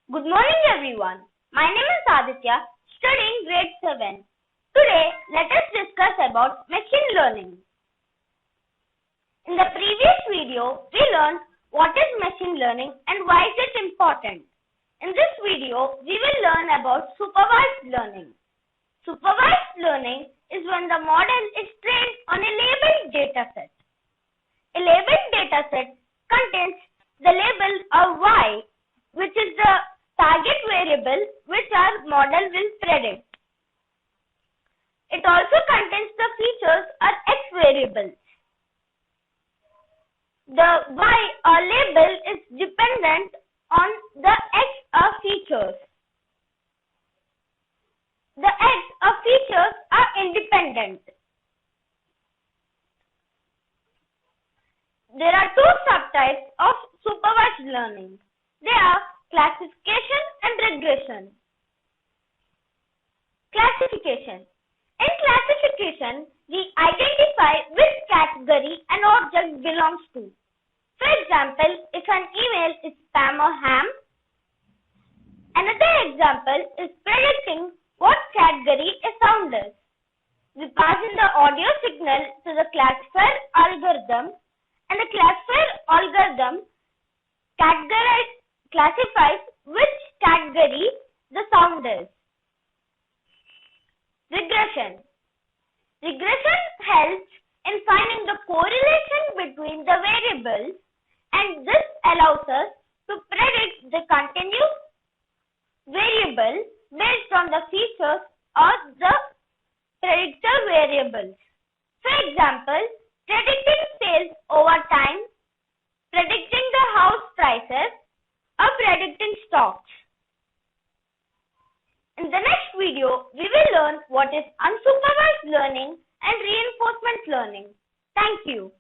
Good morning everyone. My name is Adithya, studying grade 7. Today, let us discuss about machine learning. In the previous video, we learned what is machine learning and why is it important. In this video, we will learn about supervised learning. Supervised learning is when the model is trained on a labeled dataset. A labeled dataset contains the label of y, which is the target variable which our model will predict. It also contains the features or x variables. The y or label is dependent on the x or features. The x or features are independent. There are two subtypes of supervised learning. They are classification and regression. Classification. In classification, we identify which category an object belongs to. For example, if an email is spam or ham. Another example is predicting what category a sound is. We pass in the audio signal to the classifier algorithm, and the classifier algorithm classifies which category the sound is. Regression. Regression helps in finding the correlation between the variables, and this allows us to predict the continuous variable based on the features or the predictor variables. For example, predicting sales over time, predicting the house prices, or predicting stocks. In the next video, we will learn what is unsupervised learning and reinforcement learning. Thank you.